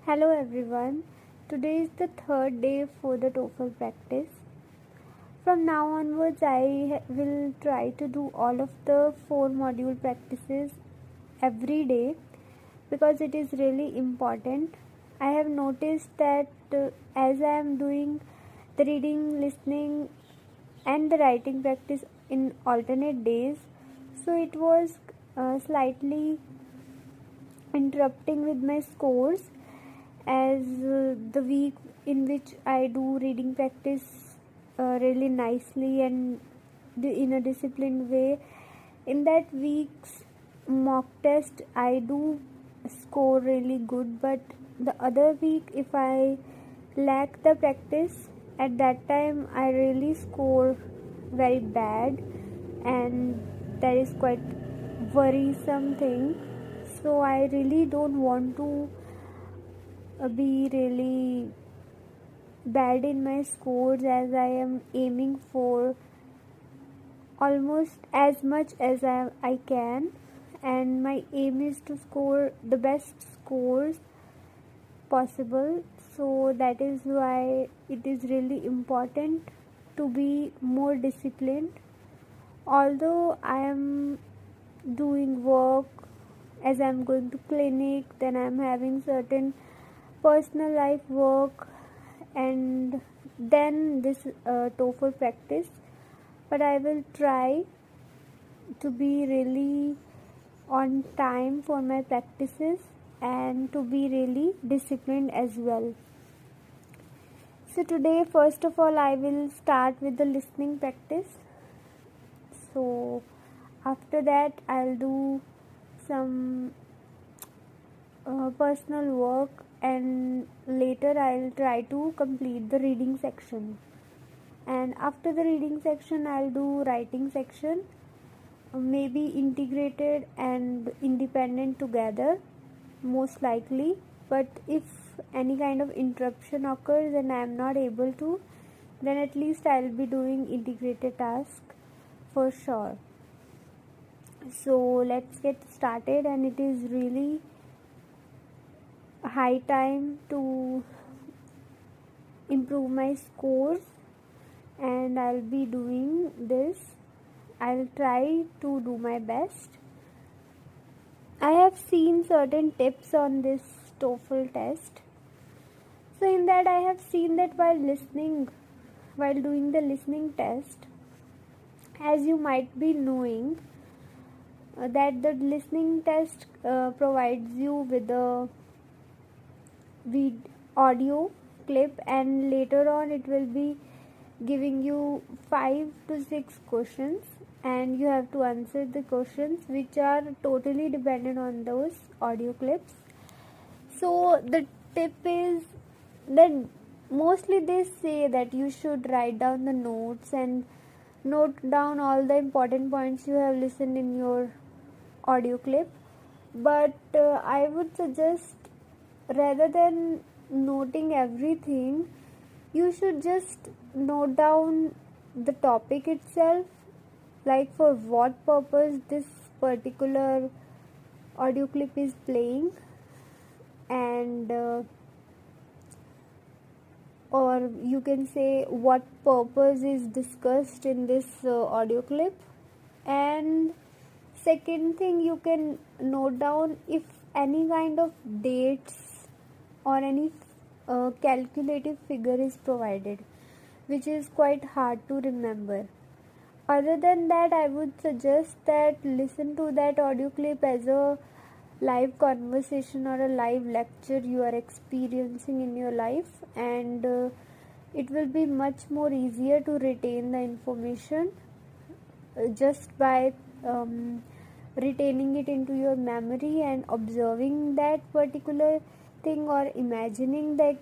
Hello everyone. Today is the third day for the TOEFL practice. From now onwards, I will try to do all of the 4 module practices every day because it is really important. I have noticed that as I am doing the reading, listening, and the writing practice in alternate days, so it was slightly interrupting with my scores as the week in which I do reading practice really nicely and in a disciplined way. In that week's mock test, I do score really good, but the other week, if I lack the practice, at that time I really score very bad, and that is quite worrisome thing. So I really don't want to be really bad in my scores, as I am aiming for almost as much as I can, and my aim is to score the best scores possible. So that is why it is really important to be more disciplined. Although I am doing work, as I am going to clinic, then I am having certain personal life work, and then this TOEFL practice, but I will try to be really on time for my practices and to be really disciplined as well. So today, first of all, I will start with the listening practice. So after that, I'll do some personal work, and later I'll try to complete the reading section, and after the reading section I'll do writing section, maybe integrated and independent together most likely. But if any kind of interruption occurs and I am not able to, then at least I'll be doing integrated task for sure. So let's get started, and it is really high time to improve my scores, and I'll be doing this. I'll try to do my best. I have seen certain tips on this TOEFL test. So in that, I have seen that while doing the listening test, as you might be knowing, that the listening test provides you with a audio clip, and later on it will be giving you 5 to 6 questions, and you have to answer the questions which are totally dependent on those audio clips. So the tip is that mostly they say that you should write down the notes and note down all the important points you have listened in your audio clip, but I would suggest, rather than noting everything, you should just note down the topic itself, like for what purpose this particular audio clip is playing, and or you can say what purpose is discussed in this audio clip. And second thing, you can note down if any kind of dates or any calculative figure is provided, which is quite hard to remember. Other than that, I would suggest that listen to that audio clip as a live conversation or a live lecture you are experiencing in your life, and it will be much more easier to retain the information just by retaining it into your memory and observing that particular thing, or imagining the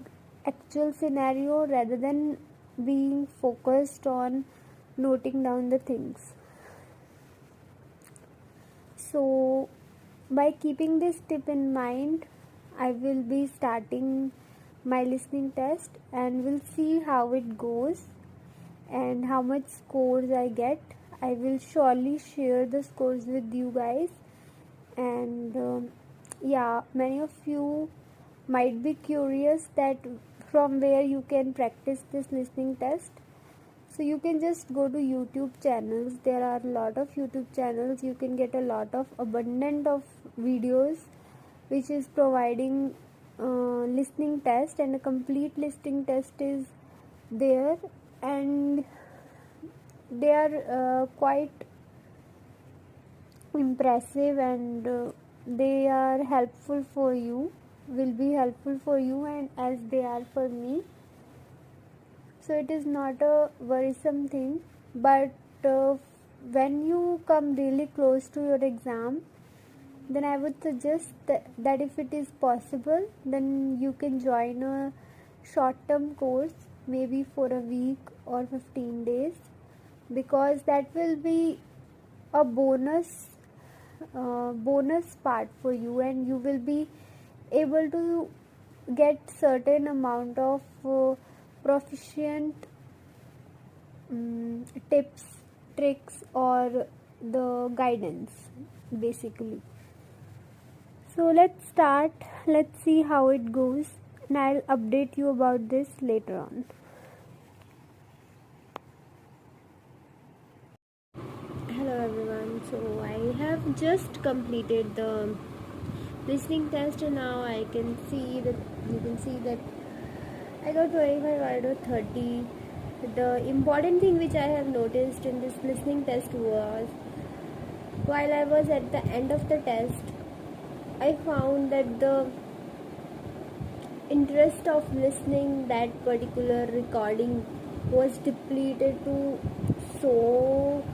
actual scenario rather than being focused on noting down the things. So by keeping this tip in mind, I will be starting my listening test, and we'll see how it goes and how much scores I get. I will surely share the scores with you guys, and yeah, many of you might be curious that from where you can practice this listening test. So you can just go to YouTube channels. There are a lot of YouTube channels. You can get a lot of abundant of videos which is providing listening test, and a complete listening test is there, and they are quite impressive, and they are helpful for you, will be helpful for you, and as they are for me. So it is not a worrisome thing, but when you come really close to your exam, then I would suggest that if it is possible, then you can join a short term course, maybe for a week or 15 days, because that will be a bonus part for you, and you will be able to get certain amount of proficient tips, tricks, or the guidance basically. So let's start. Let's see how it goes, and I'll update you about this later on. Hello everyone. So I have just completed the listening test, and now I can see that you can see that I got 25 out of 30. The important thing which I have noticed in this listening test was, while I was at the end of the test, I found that the interest of listening that particular recording was depleted to so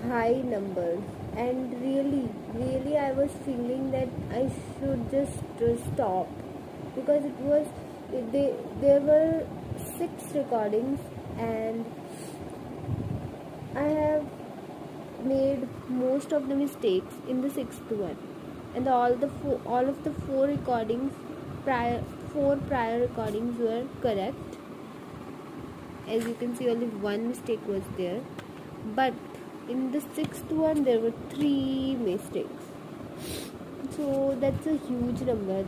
high numbers, and really I was feeling that I should just stop, because there were 6 recordings, and I have made most of the mistakes in the 6th one, and all of the 4 recordings, four prior recordings were correct. As you can see, only one mistake was there, but in the 6th one there were 3 mistakes. So that's a huge number.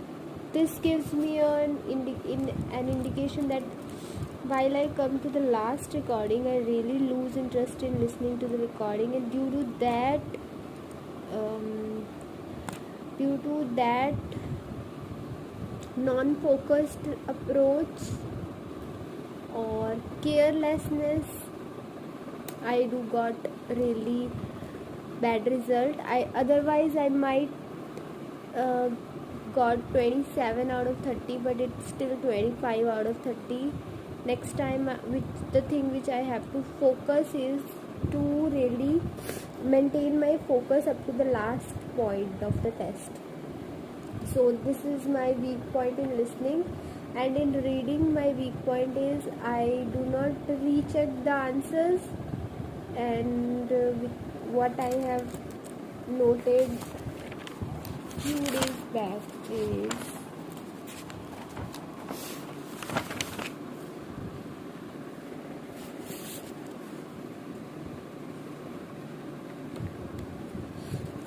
This gives me an indication that while I come to the last recording, I really lose interest in listening to the recording, and due to that non-focused approach or carelessness, I do got really bad result. I might got 27 out of 30, but it's still 25 out of 30. Next time, the thing which I have to focus is to really maintain my focus up to the last point of the test. So this is my weak point in listening, and in reading my weak point is I do not recheck the answers, and what I have noted few days back is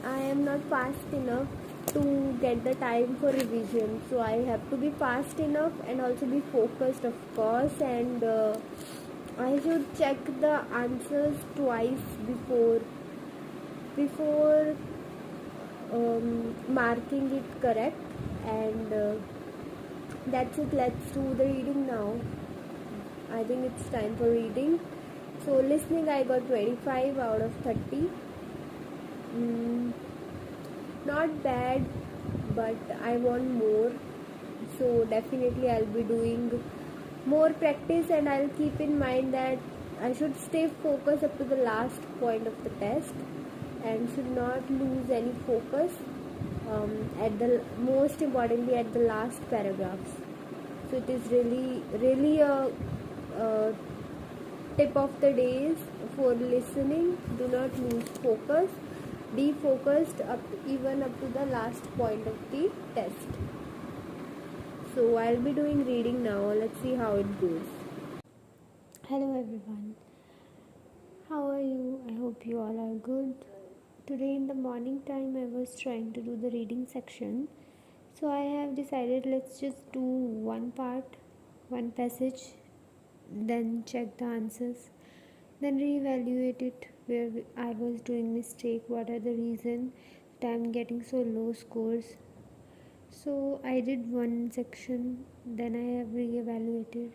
I am not fast enough to get the time for revision, so I have to be fast enough and also be focused, of course, and I should check the answers twice before marking it correct. And that's it. Let's do the reading now. I think it's time for reading. So listening, I got 25 out of 30. Not bad, but I want more, so definitely I'll be doing more practice, and I'll keep in mind that I should stay focused up to the last point of the test and should not lose any focus at the most importantly at the last paragraphs. So it is really a tip of the days for listening. Do not lose focus. Be focused even up to the last point of the test. So I'll be doing reading now. Let's see how it goes. Hello everyone. How are you? I hope you all are good. Today in the morning time I was trying to do the reading section. So I have decided, let's just do one part, one passage, then check the answers, then reevaluate it where I was doing mistake, what are the reason that I'm getting so low scores. So I did one section, then I have reevaluated.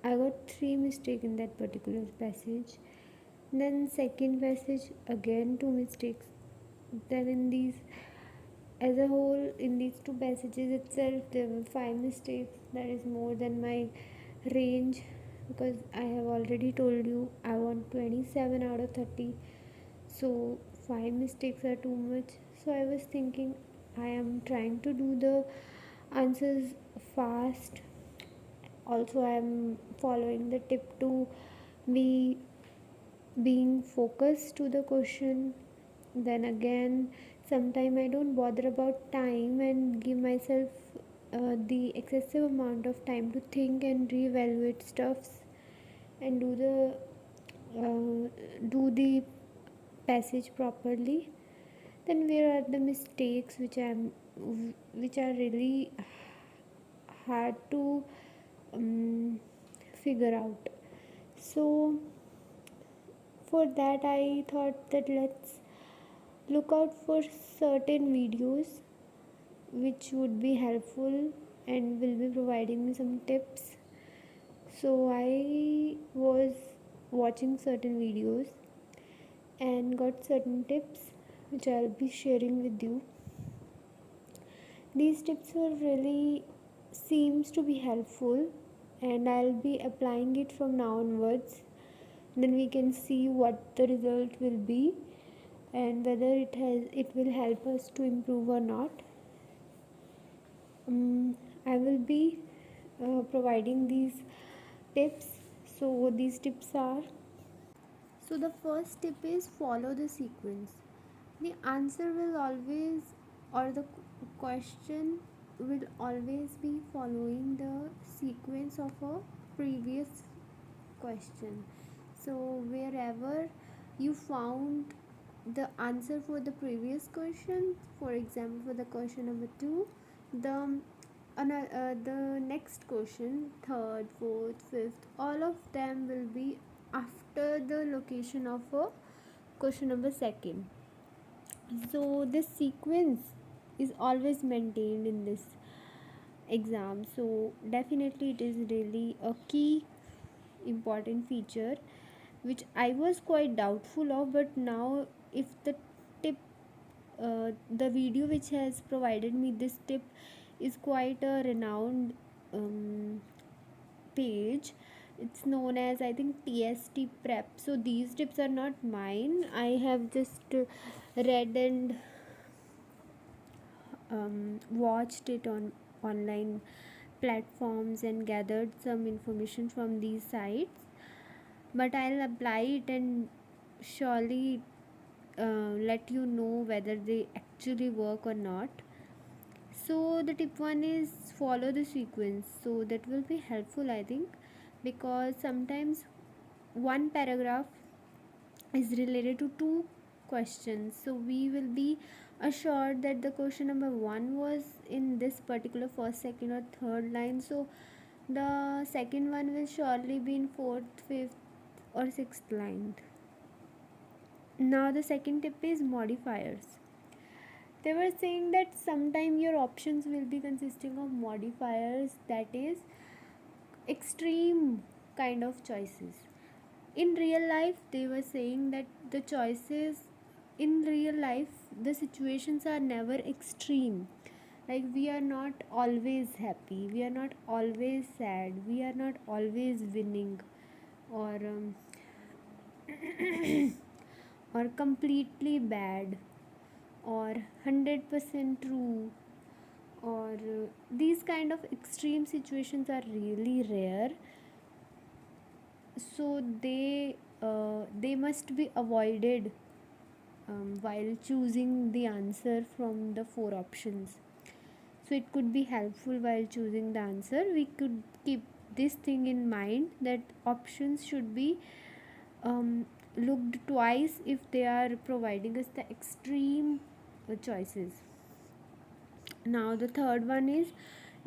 I got 3 mistakes in that particular passage. Then second passage, again 2 mistakes. Then in these, as a whole, in these two passages itself, there were 5 mistakes. That is more than my range, because I have already told you I want 27 out of 30. So 5 mistakes are too much. So I was thinking, I am trying to do the answers fast. Also, I am following the tip to be being focused to the question. Then again, sometimes I don't bother about time and give myself the excessive amount of time to think and reevaluate stuffs and do the passage properly. Then where are the mistakes which are really hard to um, figure out. So for that I thought that let's look out for certain videos which would be helpful and will be providing me some tips. So I was watching certain videos and got certain tips which I'll be sharing with you. These tips were really seems to be helpful and I'll be applying it from now onwards. Then we can see what the result will be and whether it will help us to improve or not. I will be providing these tips. So these tips are, so the first tip is follow the sequence. The answer will always, or the question will always be following the sequence of a previous question. So wherever you found the answer for the previous question, for example for the question number 2, the the next question, third, fourth, fifth, all of them will be after the location of a question number second. So this sequence is always maintained in this exam. So definitely it is really a key important feature which I was quite doubtful of, but now if the tip the video which has provided me this tip is quite a renowned page. It's known as, I think, TST Prep. So these tips are not mine. I have just read and watched it on online platforms and gathered some information from these sites. But I'll apply it and surely let you know whether they actually work or not. So the tip 1 is follow the sequence. So that will be helpful, I think, because sometimes one paragraph is related to 2 questions. So we will be assured that the question number 1 was in this particular first, second, or third line. So the second one will surely be in fourth, fifth, or sixth line. Now the second tip is modifiers. They were saying that sometime your options will be consisting of modifiers, that is extreme kind of choices. In real life, they were saying that the choices in real life, the situations are never extreme. Like we are not always happy, we are not always sad, we are not always winning, or or completely bad, or 100% true, or these kind of extreme situations are really rare. So they must be avoided while choosing the answer from the 4 options. So it could be helpful while choosing the answer. We could keep this thing in mind, that options should be looked twice if they are providing us the extreme choices. Now the third one is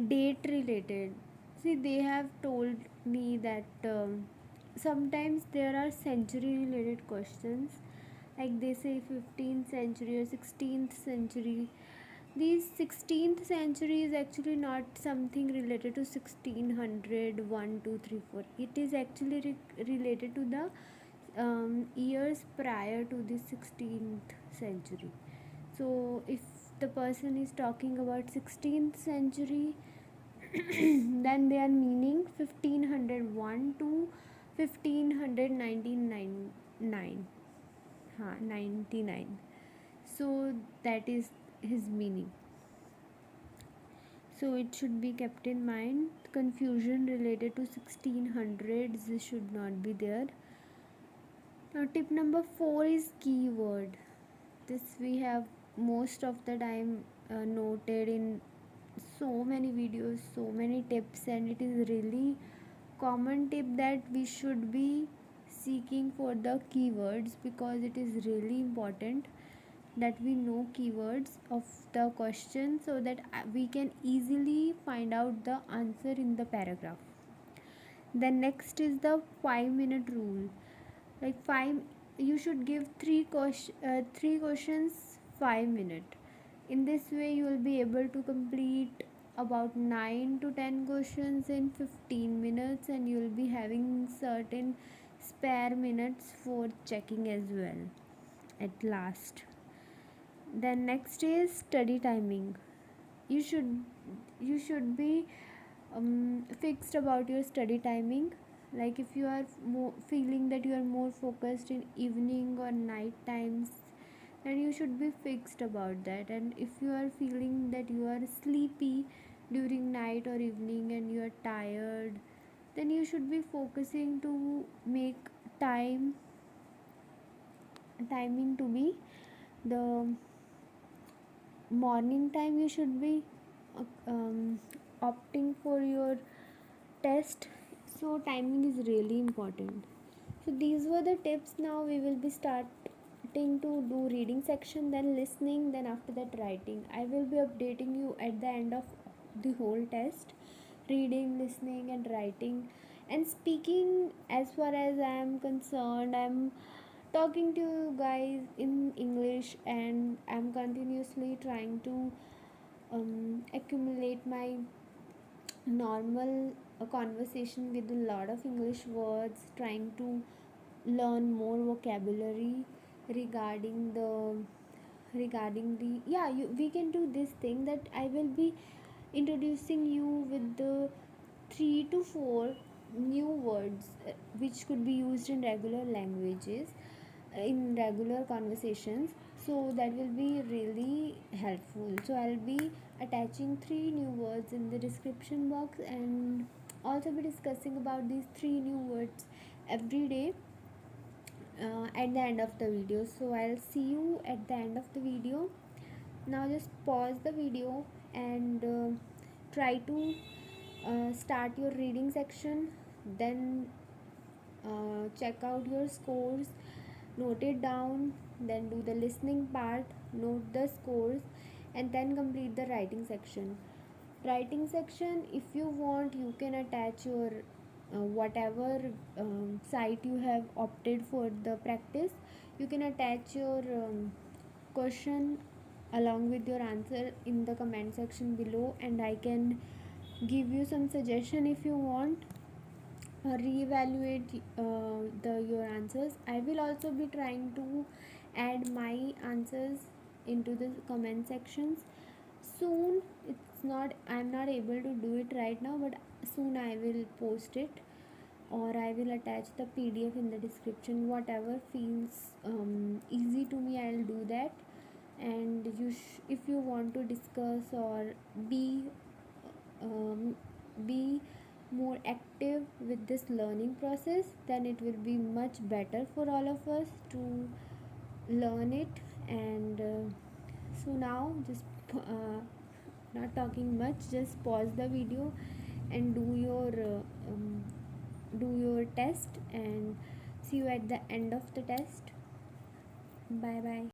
date related. See, they have told me that sometimes there are century related questions, like they say 15th century or 16th century. These 16th century is actually not something related to 1600 1 2 3 4. It is actually related to the years prior to the 16th century. So if the person is talking about 16th century, then they are meaning 1501 to 1599. 99. So that is his meaning. So it should be kept in mind. Confusion related to 1600s should not be there. Now tip number 4 is keyword. This we have most of the time noted in so many videos, so many tips, and it is really common tip that we should be seeking for the keywords, because it is really important that we know keywords of the question so that we can easily find out the answer in the paragraph. Then next is the 5-minute rule. Like you should give three questions 5 minutes. In this way you will be able to complete about 9 to 10 questions in 15 minutes, and you will be having certain spare minutes for checking as well at last. Then next is study timing. You should be fixed about your study timing. Like if you are feeling that you are more focused in evening or night times, then you should be fixed about that. And if you are feeling that you are sleepy during night or evening and you are tired, then you should be focusing to make timing to be the morning time. You should be opting for your test. So timing is really important. So these were the tips. Now we will be starting to do reading section, then listening, then after that writing. I will be updating you at the end of the whole test: reading, listening and writing. And speaking, as far as I am concerned, I am talking to you guys in English, and I am continuously trying to accumulate my normal conversation with a lot of English words, trying to learn more vocabulary regarding the yeah, we can do this thing that I will be introducing you with the 3 to 4 new words which could be used in regular languages, in regular conversations. So that will be really helpful. So I'll be attaching 3 new words in the description box, and also be discussing about these 3 new words every day at the end of the video. So I'll see you at the end of the video. Now just pause the video and try to start your reading section. Then check out your scores, note it down, then do the listening part, note the scores, and then complete the writing section. Writing section, if you want, you can attach your whatever site you have opted for the practice. You can attach your question along with your answer in the comment section below, and I can give you some suggestion if you want, reevaluate your answers. I will also be trying to add my answers into the comment sections soon. I'm not able to do it right now, but soon I will post it, or I will attach the PDF in the description. Whatever feels easy to me, I'll do that. And if you want to discuss or be be more active with this learning process, then it will be much better for all of us to learn it. And so now just not talking much, just pause the video and do your test, and see you at the end of the test. Bye bye.